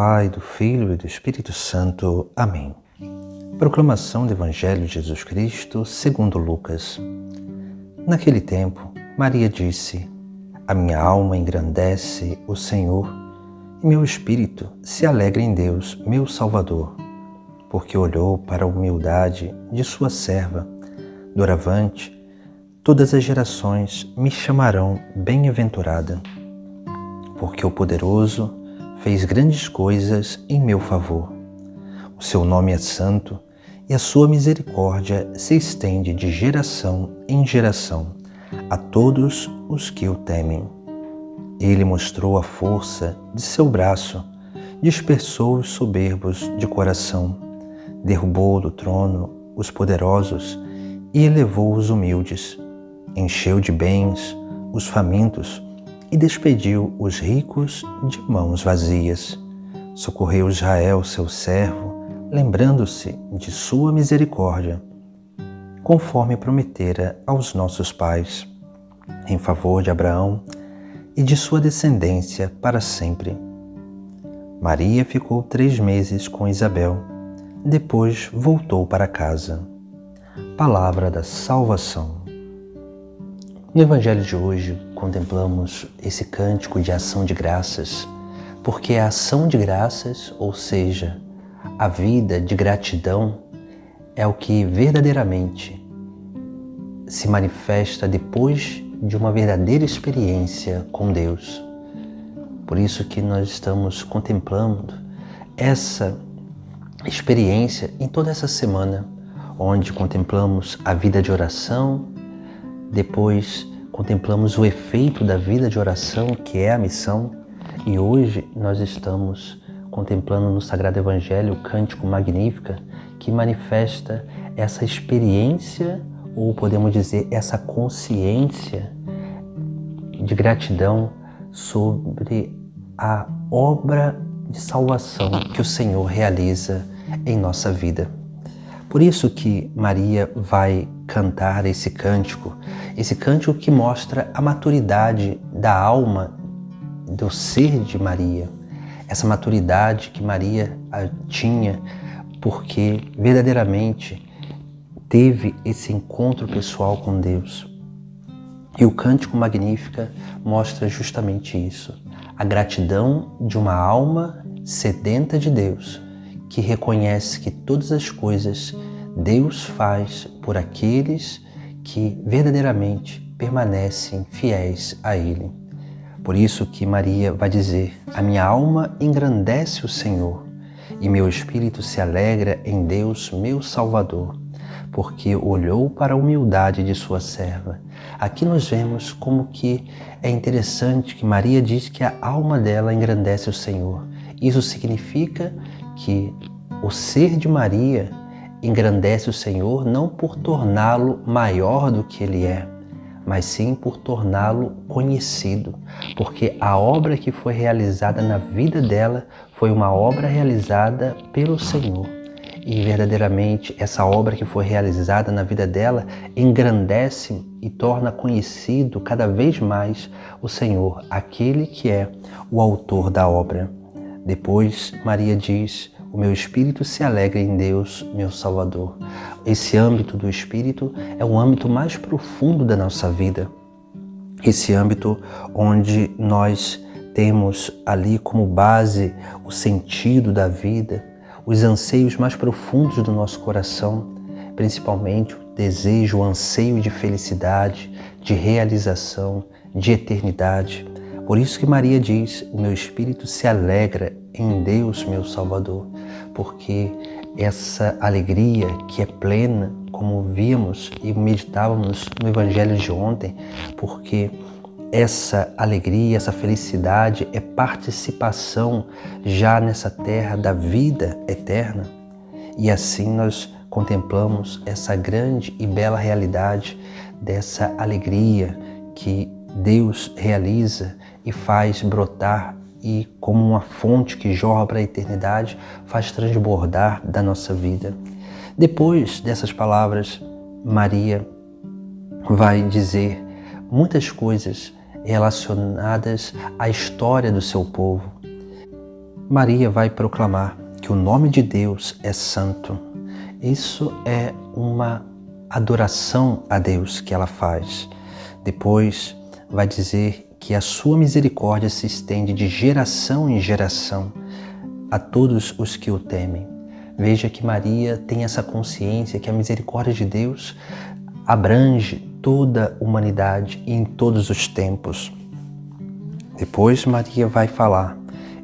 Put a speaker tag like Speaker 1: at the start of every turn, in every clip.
Speaker 1: Pai, do Filho e do Espírito Santo. Amém. Proclamação do Evangelho de Jesus Cristo segundo Lucas. Naquele tempo, Maria disse: A minha alma engrandece o Senhor, e meu espírito se alegra em Deus, meu Salvador, porque olhou para a humildade de sua serva. Doravante, todas as gerações me chamarão bem-aventurada, porque o Poderoso fez grandes coisas em meu favor. O seu nome é santo e a sua misericórdia se estende de geração em geração a todos os que o temem. Ele mostrou a força de seu braço, dispersou os soberbos de coração, derrubou do trono os poderosos e elevou os humildes, encheu de bens os famintos e despediu os ricos de mãos vazias. Socorreu Israel, seu servo, lembrando-se de sua misericórdia, conforme prometera aos nossos pais, em favor de Abraão e de sua descendência para sempre. Maria ficou 3 meses com Isabel, depois voltou para casa. Palavra da salvação. No Evangelho de hoje, contemplamos esse cântico de ação de graças, porque a ação de graças, ou seja, a vida de gratidão, é o que verdadeiramente se manifesta depois de uma verdadeira experiência com Deus. Por isso que nós estamos contemplando essa experiência em toda essa semana, onde contemplamos a vida de oração. Depois contemplamos o efeito da vida de oração, que é a missão, e hoje nós estamos contemplando no Sagrado Evangelho o Cântico Magnífica, que manifesta essa experiência, ou podemos dizer, essa consciência de gratidão sobre a obra de salvação que o Senhor realiza em nossa vida. Por isso que Maria vai cantar esse cântico que mostra a maturidade da alma, do ser de Maria, essa maturidade que Maria tinha, porque verdadeiramente teve esse encontro pessoal com Deus. E o Cântico Magnífica mostra justamente isso, a gratidão de uma alma sedenta de Deus, que reconhece que todas as coisas Deus faz por aqueles que verdadeiramente permanecem fiéis a Ele. Por isso que Maria vai dizer: A minha alma engrandece o Senhor, e meu espírito se alegra em Deus, meu Salvador, porque olhou para a humildade de sua serva. Aqui nós vemos como que é interessante que Maria diz que a alma dela engrandece o Senhor. Isso significa que o ser de Maria engrandece o Senhor não por torná-lo maior do que Ele é, mas sim por torná-lo conhecido, porque a obra que foi realizada na vida dela foi uma obra realizada pelo Senhor. E verdadeiramente essa obra que foi realizada na vida dela engrandece e torna conhecido cada vez mais o Senhor, aquele que é o autor da obra. Depois Maria diz: O meu espírito se alegra em Deus, meu Salvador. Esse âmbito do espírito é o âmbito mais profundo da nossa vida. Esse âmbito onde nós temos ali como base o sentido da vida, os anseios mais profundos do nosso coração, principalmente o desejo, o anseio de felicidade, de realização, de eternidade. Por isso que Maria diz: O meu espírito se alegra em Deus, meu Salvador, porque essa alegria que é plena, como vimos e meditávamos no Evangelho de ontem, porque essa alegria, essa felicidade é participação já nessa terra da vida eterna. E assim nós contemplamos essa grande e bela realidade dessa alegria que Deus realiza e faz brotar, e como uma fonte que jorra para a eternidade, faz transbordar da nossa vida. Depois dessas palavras, Maria vai dizer muitas coisas relacionadas à história do seu povo. Maria vai proclamar que o nome de Deus é santo. Isso é uma adoração a Deus que ela faz. Depois vai dizer que a sua misericórdia se estende de geração em geração a todos os que o temem. Veja que Maria tem essa consciência que a misericórdia de Deus abrange toda a humanidade e em todos os tempos. Depois Maria vai falar: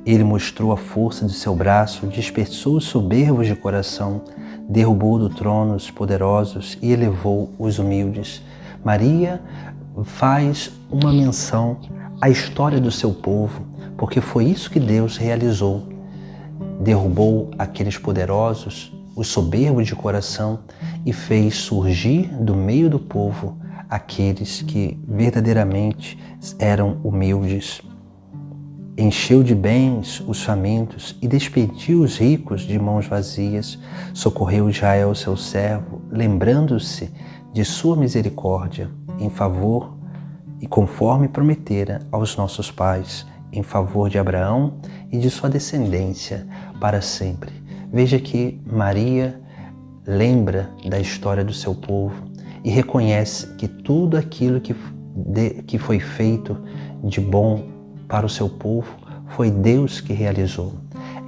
Speaker 1: ele mostrou a força de seu braço, dispersou os soberbos de coração, derrubou do trono os poderosos e elevou os humildes. Maria faz uma menção à história do seu povo, porque foi isso que Deus realizou. Derrubou aqueles poderosos, os soberbos de coração, e fez surgir do meio do povo aqueles que verdadeiramente eram humildes. Encheu de bens os famintos e despediu os ricos de mãos vazias. Socorreu Israel, seu servo, lembrando-se de sua misericórdia, em favor e conforme prometera aos nossos pais, em favor de Abraão e de sua descendência para sempre. Veja que Maria lembra da história do seu povo e reconhece que tudo aquilo que foi feito de bom para o seu povo foi Deus que realizou.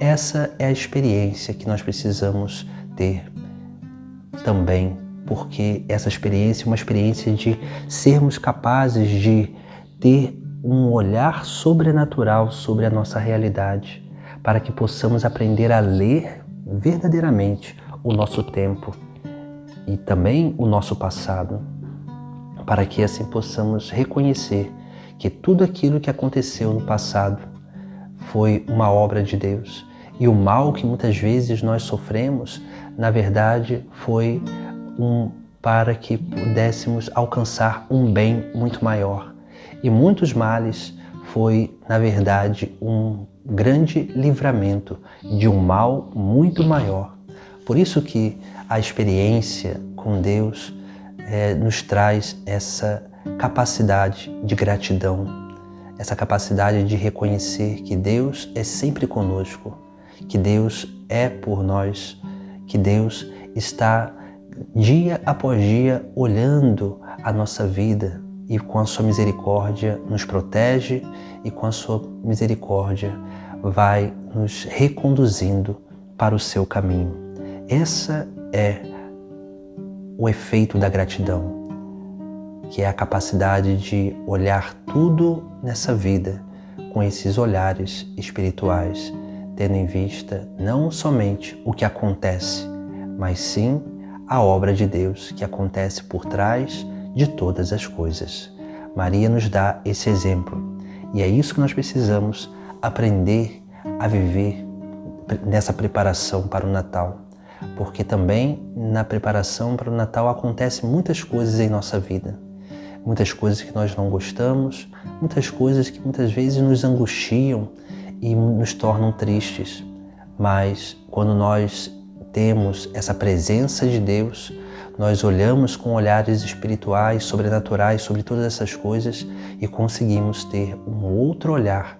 Speaker 1: Essa é a experiência que nós precisamos ter também, porque essa experiência é uma experiência de sermos capazes de ter um olhar sobrenatural sobre a nossa realidade, para que possamos aprender a ler verdadeiramente o nosso tempo e também o nosso passado, para que assim possamos reconhecer que tudo aquilo que aconteceu no passado foi uma obra de Deus, e o mal que muitas vezes nós sofremos, na verdade, foi para que pudéssemos alcançar um bem muito maior. E muitos males foi, na verdade, um grande livramento de um mal muito maior. Por isso que a experiência com Deus nos traz essa capacidade de gratidão, essa capacidade de reconhecer que Deus é sempre conosco, que Deus é por nós, que Deus está dia após dia olhando a nossa vida e com a sua misericórdia nos protege e com a sua misericórdia vai nos reconduzindo para o seu caminho. Essa é o efeito da gratidão, que é a capacidade de olhar tudo nessa vida com esses olhares espirituais, tendo em vista não somente o que acontece, mas sim a obra de Deus que acontece por trás de todas as coisas. Maria nos dá esse exemplo e é isso que nós precisamos aprender a viver nessa preparação para o Natal, porque também na preparação para o Natal acontecem muitas coisas em nossa vida, muitas coisas que nós não gostamos, muitas coisas que muitas vezes nos angustiam e nos tornam tristes, mas quando nós temos essa presença de Deus, nós olhamos com olhares espirituais, sobrenaturais sobre todas essas coisas e conseguimos ter um outro olhar,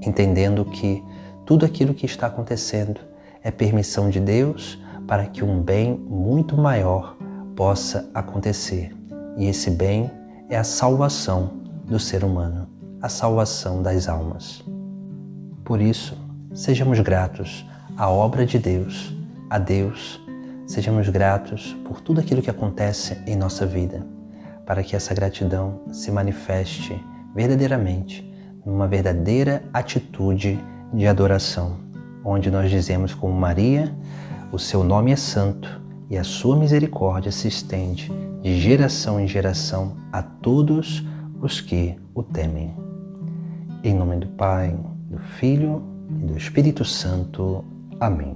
Speaker 1: entendendo que tudo aquilo que está acontecendo é permissão de Deus para que um bem muito maior possa acontecer. E esse bem é a salvação do ser humano, a salvação das almas. Por isso, sejamos gratos à obra de Deus, a Deus, sejamos gratos por tudo aquilo que acontece em nossa vida, para que essa gratidão se manifeste verdadeiramente numa verdadeira atitude de adoração, onde nós dizemos como Maria: o seu nome é santo e a sua misericórdia se estende de geração em geração a todos os que o temem. Em nome do Pai, do Filho e do Espírito Santo. Amém.